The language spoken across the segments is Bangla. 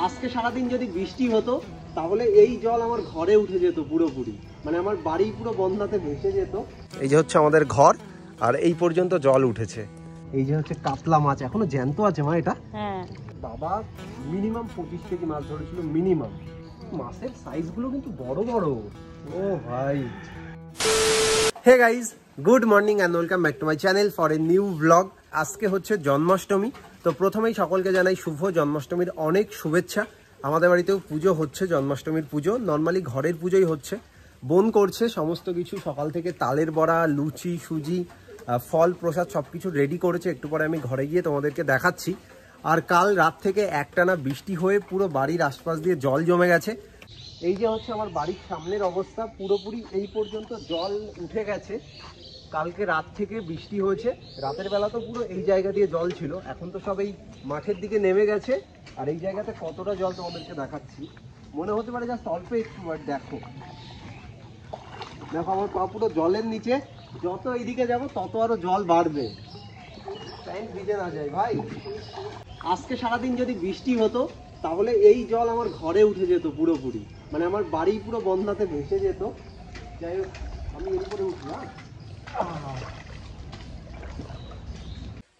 আজকে সারাদিন যদি বৃষ্টি হতো তাহলে এই জল আমার ঘরে উঠে যেত পুরোপুরি, মানে আমার বাড়ি পুরো বন্যাতে ভেসে যেত। এই যে হচ্ছে আমাদের ঘর, আর এই পর্যন্ত জল উঠেছে। এই যে হচ্ছে কাতলা মাছ, এখনো জ্যান্ত আছে মা এটা। হ্যাঁ বাবা, মিনিমাম 25 কেজি মাছ ধরেছিল মিনিমাম। মাছের সাইজগুলো কিন্তু বড় বড়। ও ভাই, hey guys, good morning and welcome back to my channel for a new blog. আজকে হচ্ছে জন্মাষ্টমী, তো প্রথমেই সকলকে জানাই শুভ জন্মাষ্টমীর অনেক শুভেচ্ছা। আমাদের বাড়িতেও পুজো হচ্ছে, জন্মাষ্টমীর পুজো। নর্মালি ঘরের পুজোই হচ্ছে, বোন করছে সমস্ত কিছু। সকাল থেকে তালের বড়া, লুচি, সুজি, ফল প্রসাদ সব কিছু রেডি করেছে। একটু পরে আমি ঘরে গিয়ে তোমাদেরকে দেখাচ্ছি। আর কাল রাত থেকে একটানা বৃষ্টি হয়ে পুরো বাড়ির আশপাশ দিয়ে জল জমে গেছে। এই যে হচ্ছে আমার বাড়ির সামনের অবস্থা, পুরোপুরি এই পর্যন্ত জল উঠে গেছে। কালকে রাত থেকে বৃষ্টি হয়েছে, রাতের বেলা তো পুরো এই জায়গা দিয়ে জল ছিল, এখন তো সব এই মাঠের দিকে নেমে গেছে। আর এই জায়গাতে কতটা জল তোমাদেরকে দেখাচ্ছি। মনে হতে পারে জাস্ট অল্প একটু, বাট দেখো দেখো আমার পা পুরো জলের নিচে। যত এইদিকে যাবো তত আরো জল বাড়বে, প্যান্ট ভিজে না যায় ভাই। আজকে সারাদিন যদি বৃষ্টি হতো তাহলে এই জল আমার ঘরে উঠে যেত পুরোপুরি, মানে আমার বাড়ি পুরো বন্যাতে ভেসে যেত। যাই হোক, আমি এর উপরে উঠলাম।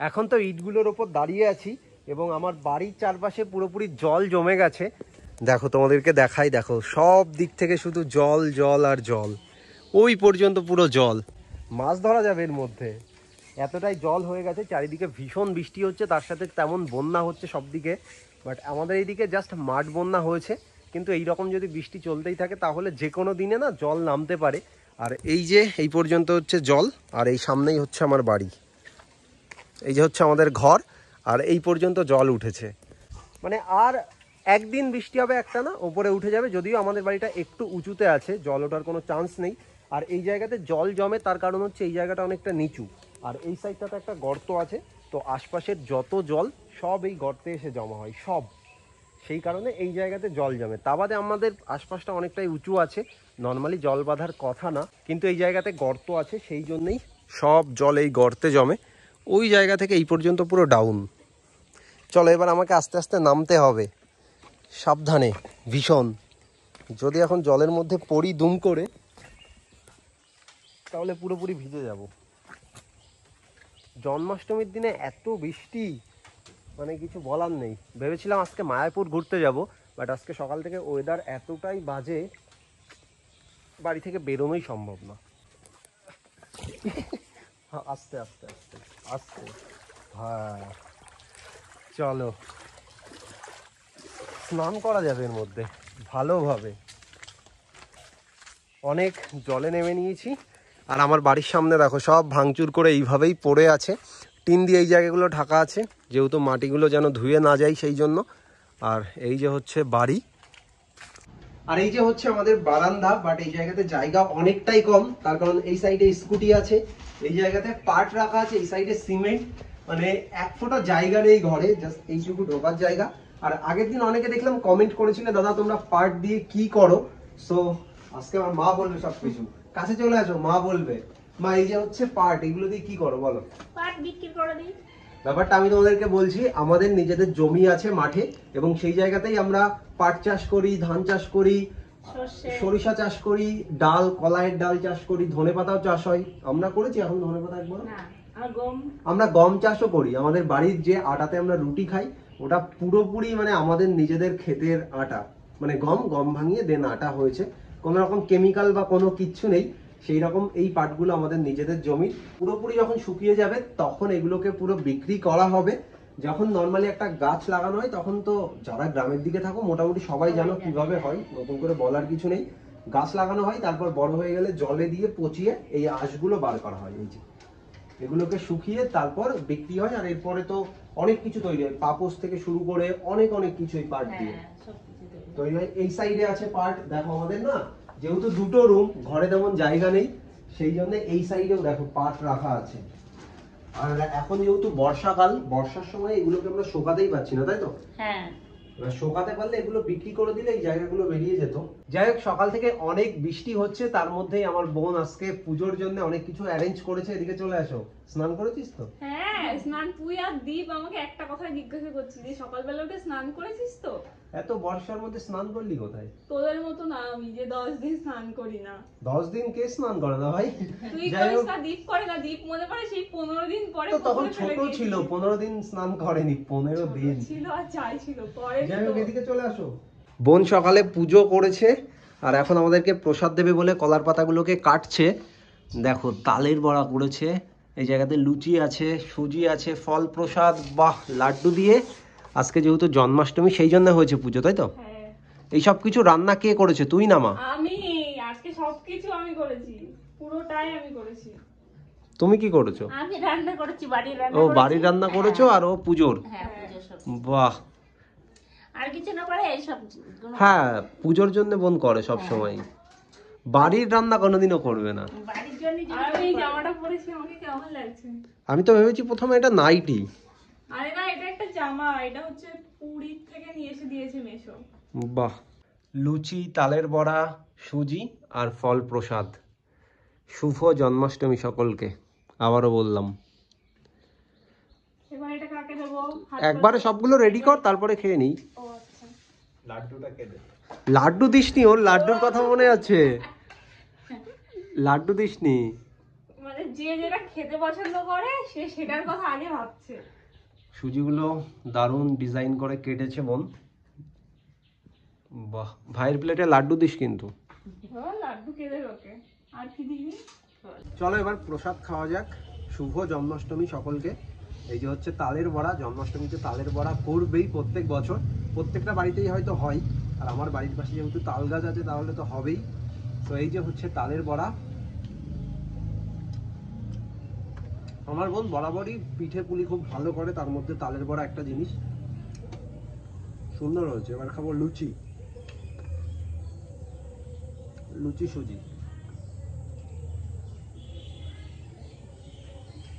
এখন তো ইটগুলোর ওপর দাঁড়িয়ে আছি এবং আমার বাড়ির চারপাশে পুরোপুরি জল জমে গেছে। দেখো তোমাদেরকে দেখাই, দেখো সব দিক থেকে শুধু জল জল আর জল, ওই পর্যন্ত পুরো জল। মাছ ধরা যাবে এর মধ্যে, এতটাই জল হয়ে গেছে। চারিদিকে ভীষণ বৃষ্টি হচ্ছে, তার সাথে তেমন বন্যা হচ্ছে সব দিকে। বাট আমাদের এইদিকে জাস্ট মাঠ বন্যা হয়েছে, কিন্তু এই রকম যদি বৃষ্টি চলতেই থাকে তাহলে যে কোনো দিনে না জল নামতে পারে। আর এই যে এই পর্যন্ত হচ্ছে জল, আর এই সামনেই হচ্ছে আমার বাড়ি। এই যে হচ্ছে আমাদের ঘর, আর এই পর্যন্ত জল উঠেছে। মানে আর একদিন বৃষ্টি হবে একটা না, ওপরে উঠে যাবে। যদিও আমাদের বাড়িটা একটু উঁচুতে আছে, জল ওঠার কোনো চান্স নেই। আর এই জায়গাতে জল জমে তার কারণ হচ্ছে এই জায়গাটা অনেকটা নিচু, আর এই সাইডটাতে একটা গর্ত আছে। তো আশপাশের যত জল সব এই গর্তে এসে জমা হয় সব, সেই কারণে এই জায়গাতে জল জমে। তা বাদে আমাদের আশপাশটা অনেকটাই উঁচু আছে, নর্মালি জল বাঁধার কথা না, কিন্তু এই জায়গাতে গর্ত আছে, সেই জন্যেই সব জল এই গর্তে জমে। ওই জায়গা থেকে এই পর্যন্ত পুরো ডাউন। চলো এবার আমাকে আস্তে আস্তে নামতে হবে, সাবধানে ভীষণ। যদি এখন জলের মধ্যে পড়ি দুম করে তাহলে পুরোপুরি ভিজে যাব। জন্মাষ্টমীর দিনে এত বৃষ্টি, মানে কিছু বলার নেই। ভেবেছিলাম আজকে মায়াপুর ঘুরতে যাব, বাট আজকে সকাল থেকে ওয়েদার এতটাই বাজে, বাড়ি থেকে বেরোনোই সম্ভব না। আস্তে আস্তে আস্তে আস্তে, হ্যাঁ চলো স্নান করা যাবে এর মধ্যে ভালোভাবে। অনেক জলে নেমে নিয়েছি। আর আমার বাড়ির সামনে দেখো সব ভাঙচুর করে এইভাবেই পড়ে আছে, টিন দিয়ে এই জায়গাগুলো ঢাকা আছে, যেহেতু মাটিগুলো যেন ধুয়ে না যায় সেই জন্য। আর এই যে হচ্ছে বাড়ি, আর এই যে হচ্ছে আমাদের বারান্দা। বাট এই জায়গাতে জায়গা অনেকটাই কম, তার কারণ এই সাইডে স্কুটি আছে, এই জায়গাতে পাট রাখা আছে, এই সাইডে সিমেন্ট, মানে এক ফোঁটা জায়গা নেই ঘরে, জাস্ট এইটুকু ঢোকার জায়গা। আর আগের দিন অনেকে দেখলাম কমেন্ট করেছিল, দাদা তোমরা পাট দিয়ে কি করো। সো আজকে আমার মা বলবে সবকিছু, কাছে চলে আসো, মা বলবে। মা এই যে হচ্ছে পাট, এগুলো দিয়ে কি করো বলো? পাট বিক্রি করে দিই। ব্যাপারটা আমি তোমাদেরকে বলছি, আমাদের নিজেদের জমি আছে মাঠে, এবং সেই জায়গাতেই আমরা পাট চাষ করি, ধান চাষ করি, সরিষা চাষ করি, ডাল, কলাইয়ের ডাল চাষ করি, ধনেপাতাও চাষ হয়। আমরা করেছি এখন ধনেপাতা একবার। আমরা গম চাষও করি। আমাদের বাড়ির যে আটাতে আমরা রুটি খাই ওটা পুরোপুরি মানে আমাদের নিজেদের ক্ষেতের আটা, মানে গম গম ভাঙিয়ে দেন আটা হয়েছে, কোনো রকম কেমিক্যাল বা কোনো কিচ্ছু নেই। সেই রকম এই পাটগুলো আমাদের নিজেদের জমি। পুরোপুরি যখন শুকিয়ে যাবে তখন এগুলোকে পুরো বিক্রি করা হবে। যখন নর্মালি একটা গাছ লাগানো হয় তখন তো যারা গ্রামের দিকে থাকো মোটামুটি সবাই জানো কিভাবে হয়, নতুন করে বলার কিছু নেই। গাছ লাগানো হয়, তারপর বড় হয়ে গেলে জলে দিয়ে পচিয়ে এই আঁশগুলো বার করা হয়। এই যে এগুলোকে শুকিয়ে তারপর বিক্রি হয়। আর এরপরে তো অনেক কিছু তৈরি হয়, পাপোশ থেকে শুরু করে অনেক অনেক কিছুই পাট দিয়ে তৈরি হয়। এই সাইডে আছে পাট, দেখো আমাদের না যেহেতু দুটো রুম, ঘরে তেমন জায়গা নেই, সেই জন্য এই সাইডেও দেখো পাট রাখা আছে। আর এখন যেহেতু বর্ষাকাল, বর্ষার সময় এগুলোকে আমরা শোকাতেই পাচ্ছি না, তাই তো? হ্যাঁ, শোকাতে পারলে এগুলো বিক্রি করে দিলে এই জায়গাগুলো বেরিয়ে যেত। যাই হোক, সকাল থেকে অনেক বৃষ্টি হচ্ছে, তার মধ্যেই আমার বোন আজকে পুজোর জন্য অনেক কিছু অ্যারেঞ্জ করেছে। এদিকে চলে আসো। স্নান করেছিস তো? হ্যাঁ স্নান। তুই আর দীপ আমাকে একটা কথা জিজ্ঞাসা করছিস যে সকালবেলা উঠে স্নান করেছিস তো? এত বর্ষার মধ্যে স্নান করলি কোথায়? তোদের মতো না আমি যে 10 দিন স্নান করি না। 10 দিন কে স্নান করে না ভাই? তুই করিস না, দীপ করে না। দীপ মনে পড়ে সেই 15 দিন পরে। তো তখন ছোট ছিল, 15 দিন স্নান করেনি। 15 দিন ছিল আর চাই ছিল পরে। যাই হোক, এদিকে চলে আসো। বোন সকালে পুজো করেছে আর এখন আমাদেরকে প্রসাদ দেবে বলে কলার পাতাগুলোকে কাটছে। দেখো তালের বড়া করেছে, এই জায়গাতে লুচি আছে, সুজি আছে, ফল প্রসাদ, বাহ, লাড্ডু দিয়ে। আজকে যেহেতু জন্মাষ্টমী সেই জন্য হয়েছে পুজো, তাই তো? হ্যাঁ। এই সব কিছু রান্না কে করেছে, তুই না মা? আমি আজকে সবকিছু আমি করেছি, পুরোটাই আমি করেছি। তুমি কি করেছো? আমি রান্না করেছি, বাড়ির রান্না। ও বাড়ির রান্না করেছো আর ও পুজোর? হ্যাঁ, পুজোর সব। বাহ। আর কিছু না করে এই সব। হ্যাঁ, পুজোর জন্য বোন করে সব সময়, বাড়ির রান্না কোনোদিনও করবে না। বাড়ির জন্য আমি জামাটা পরেছি, আমাকে কেমন লাগছে? আমি তো ভেবেছি প্রথমে এটা নাইটি। আরে না, এটা একটা জামা, এটা হচ্ছে পুরী থেকে নিয়ে এসে দিয়েছে মেশো। বাহ। লুচি, তালের বড়া, সুজি আর ফল প্রসাদ। শুভ জন্মাষ্টমী সকলকে, আবারও বললাম। এবার এটা কাকে দেবো? একবারে সবগুলো রেডি কর, তারপরে খেয়ে নিই। ও আচ্ছা। লাড্ডুটা কে দে? লাড্ডু দিসনি? ওর লাড্ডুর কথা মনে আছে? লাড্ডু দিসনি? মানে যে যেটা খেতে পছন্দ করে সে সেটার কথা আগে ভাবছে। সুজিগুলো দারুণ ডিজাইন করে কেটেছে বোন। বাহ, ভাইয়ের প্লেটে লাড্ডু দিস কিন্তু। লাড্ডু কে দেবে ওকে? আর কি দিবি? চলো এবার প্রসাদ খাওয়া যাক। শুভ জন্মাষ্টমী সকলকে। এই যে হচ্ছে তালের বড়া, জন্মাষ্টমীতে তালের বড়া করবেই প্রত্যেক বছর, প্রত্যেকটা বাড়িতেই হয়তো হয়। আর আমার বাড়ির পাশে যেহেতু তাল গাছ আছে তাহলে তো হবেই। তো এই যে হচ্ছে তালের বড়া। আমার বোন বরাবরই পিঠে পুলি খুব ভালো করে, তার মধ্যে তালের বড়া একটা জিনিস। সুন্দর হয়েছে। এবার খাবো লুচি, লুচি সুজি।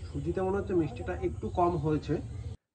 সুজিতে মনে হচ্ছে মিষ্টিটা একটু কম হয়েছে।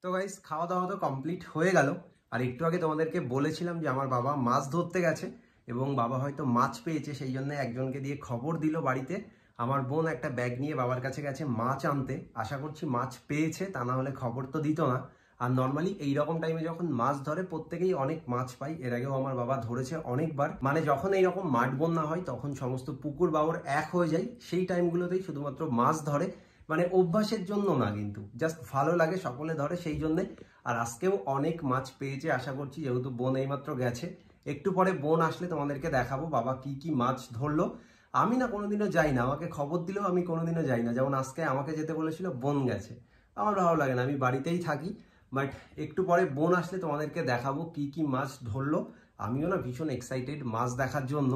তো গাইস, খাওয়া দাওয়া তো কমপ্লিট হয়ে গেল। আর একটু আগে তোমাদেরকে বলেছিলাম যে আমার বাবা মাছ ধরতে গেছে এবং বাবা হয়তো মাছ পেয়েছে, সেই জন্য একজনকে দিয়ে খবর দিল বাড়িতে। আমার বোন একটা ব্যাগ নিয়ে বাবার কাছে গেছে মাছ আনতে। আশা করছি মাছ পেয়েছে, তা না হলে খবর তো দিত না। আর নর্মালি এইরকম টাইমে যখন মাছ ধরে প্রত্যেকেই অনেক মাছ পাই। এর আগেও আমার বাবা ধরেছে অনেকবার। মানে যখন এইরকম মাঠ বন্যা হয় তখন সমস্ত পুকুর বাবর এক হয়ে যায়, সেই টাইমগুলোতেই শুধুমাত্র মাছ ধরে। মানে অভ্যাসের জন্য না, কিন্তু জাস্ট ভালো লাগে, সকলে ধরে সেই জন্যে। আর আজকেও অনেক মাছ পেয়েছে আশা করছি, যেহেতু বোন এইমাত্র গেছে। একটু পরে বোন আসলে তোমাদেরকে দেখাবো বাবা কি কি মাছ ধরলো। আমি না কোনোদিনও যাই না, আমাকে খবর দিলেও আমি কোনোদিনও যাই না। যেমন আজকে আমাকে যেতে বলেছিল, বোন গেছে, আমার ভালো লাগে না, আমি বাড়িতেই থাকি। বাট একটু পরে বোন আসলে তোমাদেরকে দেখাবো কি কি মাছ ধরলো। আমিও না ভীষণ এক্সাইটেড মাছ দেখার জন্য।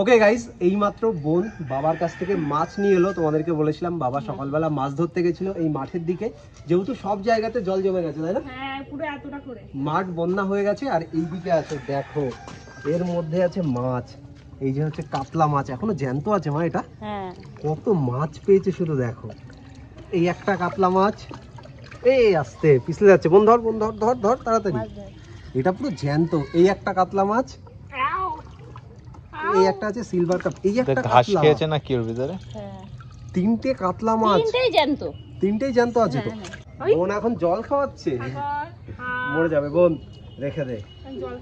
ওকে গাইস, এইমাত্র বোন বাবার কাছ থেকে মাছ নিয়ে এলো। তোমাদেরকে বলেছিলাম বাবা সকালবেলা মাছ ধরতে গেছিল এই মাঠের দিকে, যেহেতু সব জায়গাতে জল জমে গেছে, তাই না? হ্যাঁ, পুরো এতটা করে মাঠ বন্যা হয়ে গেছে। আর এই দিকে আছে দেখো, এর মধ্যে আছে মাছ। এই যে হচ্ছে কাতলা মাছ, এখনো জ্যান্ত আছে মা। এটা হ্যাঁ, কত মাছ পেয়েছে শুধু দেখো। এই একটা কাতলা মাছ, এই আস্তে পিছলে যাচ্ছে। বোন ধর, বোন ধর, ধর ধর তাড়াতাড়ি। এটা পুরো জ্যান্ত। এই একটা কাতলা মাছ, এই একটা আছে সিলভার কাপ, এই একটা ঘাস কাতলা। খেয়েছে না কি ওর ভিতরে? হ্যাঁ, তিনটে কাতলা মাছ, তিনটেই জ্যান্ত। তিনটেই জ্যান্ত আছে তো। বোন এখন জল খাওয়াচ্ছে, মরে যাবে বোন, রেখে দে। জল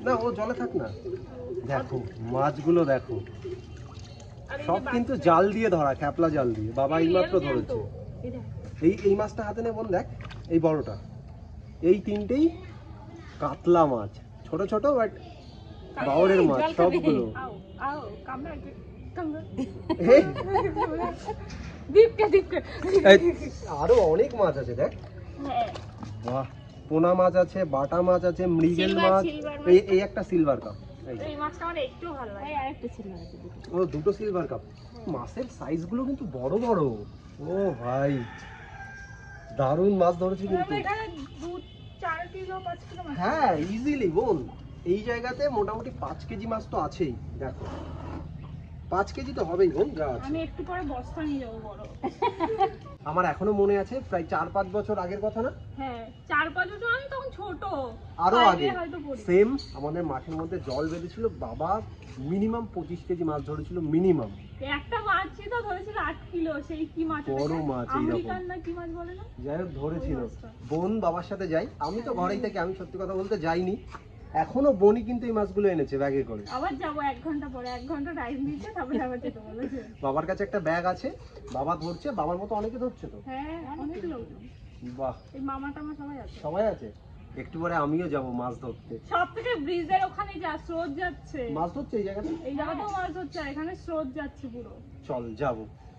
না, ও জলে থাক না। দেখো মাছগুলো দেখো, সব কিন্তু জাল দিয়ে ধরা, খ্যাপলা জাল দিয়ে। বাবা এইমাত্র ধরেছে। এই মাছটা হাতে নে বোন, দেখ এই বড়টা। এই তিনটেই কাতলা মাছ, ছোট ছোট বাট বাওরের মাছ সবগুলো। আরো অনেক মাছ আছে দেখ। বাহ, পোনা মাছ আছে, বাটা মাছ আছে, মৃগেল মাছ। এই একটা সিলভার কাপ। এই মাছটা আমার একটু ভালো লাগে। আর একটা সিলভার আছে, ও দুটো সিলভার কাপ। মাছের সাইজ গুলো কিন্তু বড় বড়। ও ভাই, দারুণ মাছ ধরেছি কিন্তু। এখানে 4 কিলো 5 কিলো মাছ। হ্যাঁ, ইজিলি বোন। এই জায়গাতে মোটামুটি 5 কেজি মাছ তো আছেই। দেখো 5 কেজি তো হবেই বোন, যা আছে। আমি একটু পরে বস্তা নিয়ে যাবো বড়। আমার এখনো মনে আছে, প্রায় 4-5 বছর আগের কথা না? হ্যাঁ, 4-5 বছর, আমি তখন ছোট। আরো বাইরে আগে হয়তো পড়ি। সেম আমাদের মাঠের মধ্যে জল বেঁধেছিল। বাবা মিনিমাম 25 কেজি মাছ ধরেছিল, মিনিমাম। একটা মাছই তো ধরেছিল 8 কিলো। সেই কি মাছ? বড় মাছ এইরকম। আমেরিকান না কি মাছ বলে না? যাই হোক ধরেছিল। বোন বাবার সাথে যাই, আমি তো ঘরেই থাকি, আমি সত্যি কথা বলতে যাইনি। এখনো বনি কিন্তু এই মাছগুলো এনেছে ব্যাগে করে। আবার যাবো 1 ঘন্টা পরে, 1 ঘন্টা টাইম দিচ্ছে, তারপরে আবার যেতে বলেছে। বাবার কাছে একটা ব্যাগ আছে, বাবা ধরছে, বাবার মতো অনেকে ধরছে তো। হ্যাঁ, অনেক লোকজন, বাহ, এই মামা টামা সবাই আছে। সবাই আছে। একটু পরে আমিও যাব মাছ ধরতে। সব থেকে ব্রিজের ওখানে যা স্রোত যাচ্ছে, মাছ ধরছে এই জায়গাতে, এই জায়গাতেও মাছ হচ্ছে, আর এখানে স্রোত যাচ্ছে পুরো। চল যাব।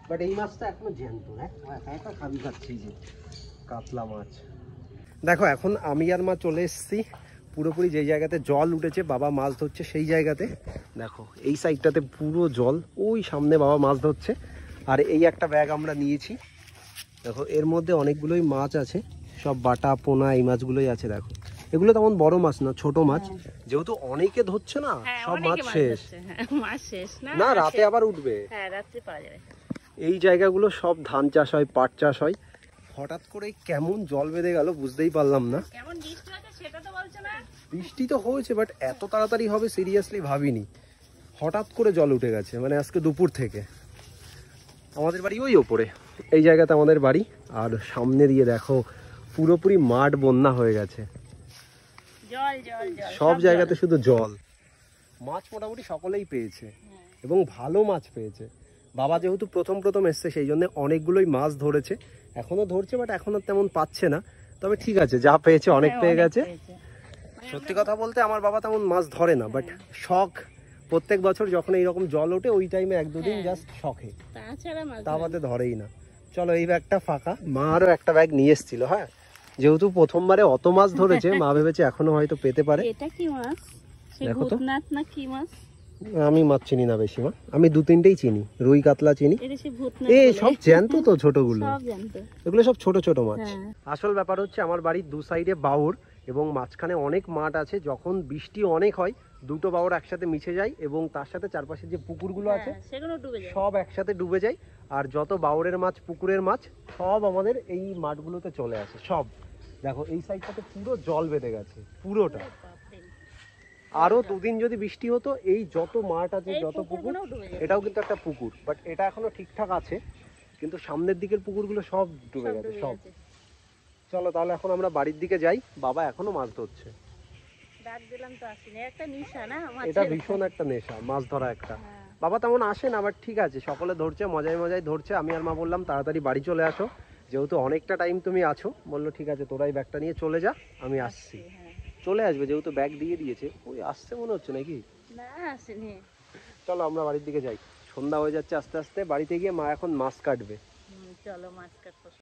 বাট এই মাছটা এখনো জ্যান্ত, হ্যাঁ একা একা খাবি খাচ্ছি। যে কাতলা মাছ দেখো, এখন আমি আর মা চলে এসেছি পুরোপুরি যেই জায়গাতে জল উঠেছে বাবা মাছ ধরছে সেই জায়গাতে। দেখো এই সাইডটাতে পুরো জল, ওই সামনে বাবা মাছ ধরছে। আর এই একটা ব্যাগ আমরা নিয়েছি, দেখো এর মধ্যে অনেকগুলোই মাছ আছে, সব বাটা পোনা এই মাছগুলোই আছে। দেখো এগুলো তেমন বড় মাছ না, ছোট মাছ, যেহেতু অনেকে ধরছে না, সব মাছ শেষ। মাছ শেষ না, রাতে আবার উঠবে। হ্যাঁ, রাত্রে পাওয়া যাবে। এই জায়গাগুলো সব ধান চাষ হয়, পাট চাষ হয়। হঠাৎ করে কেমন জল বেঁধে গেল বুঝতেই পারলাম না। কেমন বৃষ্টি হচ্ছে সেটা তো বলছো না। বৃষ্টি তো হয়েছে, বাট এত তাড়াতাড়ি হবে সিরিয়াসলি ভাবিনি। হঠাৎ করে জল উঠে গেছে, মানে আজকে দুপুর থেকে। আমাদের বাড়ি ওই ওপরে, এই জায়গাতে আমাদের বাড়ি। আর সামনে দিয়ে দেখো পুরোপুরি মাঠ বন্যা হয়ে গেছে, জল জল জল সব জায়গাতে শুধু জল। মাছ মোটামুটি সকলেই পেয়েছে এবং ভালো মাছ পেয়েছে। বাবা যেহেতু প্রথম প্রথম এসছে সেই জন্য অনেকগুলোই মাছ ধরেছে, এখনো ধরছে, বাট এখনো তেমন পাচ্ছে না। তবে ঠিক আছে, যা পেয়েছে অনেক পেয়ে গেছে। সত্যি কথা বলতে আমার বাবা তেমন মাছ ধরে না, বাট শখ, প্রত্যেক বছর যখন এইরকম জল ওঠে ওই টাইমে 1-2 দিন জাস্ট শখে, তাছাড়া মাছ তা বাদে ধরেই না। চলো এই ব্যাগটা ফাঁকা, মা আরও একটা ব্যাগ নিয়ে এসেছিল। হ্যাঁ, যেহেতু প্রথমবারে অত মাছ ধরেছে মা ভেবেছে এখনো হয়তো পেতে পারে। এটা কি মাছ? দেখো তো। ভূতনাথ না কি মাছ? আমি মাছ চিনি না বেশি, মা আমি 2-3টেই চিনি, রুই কাতলা চিনি। এটা সে ভূতনাথ এই বলে। সব জ্যান্ত তো ছোটগুলো, সব জানতো। এগুলো সব ছোট ছোট মাছ। হ্যাঁ। আসল ব্যাপার হচ্ছে আমার বাড়ির 2 সাইডে বাউর এবং মাঝখানে অনেক মাঠ আছে। যখন বৃষ্টি অনেক হয় দুটো বাউর একসাথে মিশে যায় এবং তার সাথে চারপাশে যে পুকুরগুলো আছে হ্যাঁ, সেগুলো ডুবে যায়। সব একসাথে ডুবে যায়। আর যত বাউরের মাছ, পুকুরের মাছ সব আমাদের এই মাঠগুলোতে চলে আসে সব। দেখো এই সাইডটাতে পুরো জল বেঁধে গেছে পুরোটা। বাপরে। আরো 2 দিন যদি বৃষ্টি হতো এই যত মাঠ আছে, এই যত পুকুর, পুকুরগুলোও ডুবে যেত। এটাও কিন্তু একটা পুকুর, বাট এটা এখনো ঠিকঠাক আছে, কিন্তু সামনের দিকের পুকুরগুলো সব ডুবে সব গেছে ডুবে সব। গেছে। চলো তাহলে এখন আমরা বাড়ির দিকে যাই, বাবা এখনো মাছ ধরছে। ডাক দিলাম তো আসেনি, একটা নিশা না এটা মাছের। ভীষণ একটা নেশা, মাছ ধরা একটা। হ্যাঁ। বাবা তেমন আসে না, বাট ঠিক আছে, সকলে ধরছে, মজায় মজায় ধরছে। আমি আর মা বললাম তাড়াতাড়ি বাড়ি চলে আসো, যেহেতু অনেকটা টাইম তুমি আছো। বললো ঠিক আছে, তোরাই ব্যাগটা নিয়ে চলে যা, আমি আসছি। হ্যাঁ। চলে আসবে, যেহেতু ব্যাগ দিয়ে দিয়েছে। ওই আসছে মনে হচ্ছে নাকি। না, আসেনি। চলো আমরা বাড়ির দিকে যাই, সন্ধ্যা হয়ে যাচ্ছে আস্তে আস্তে। বাড়িতে গিয়ে মা এখন মাছ কাটবে। চলো মাছ কাটবো।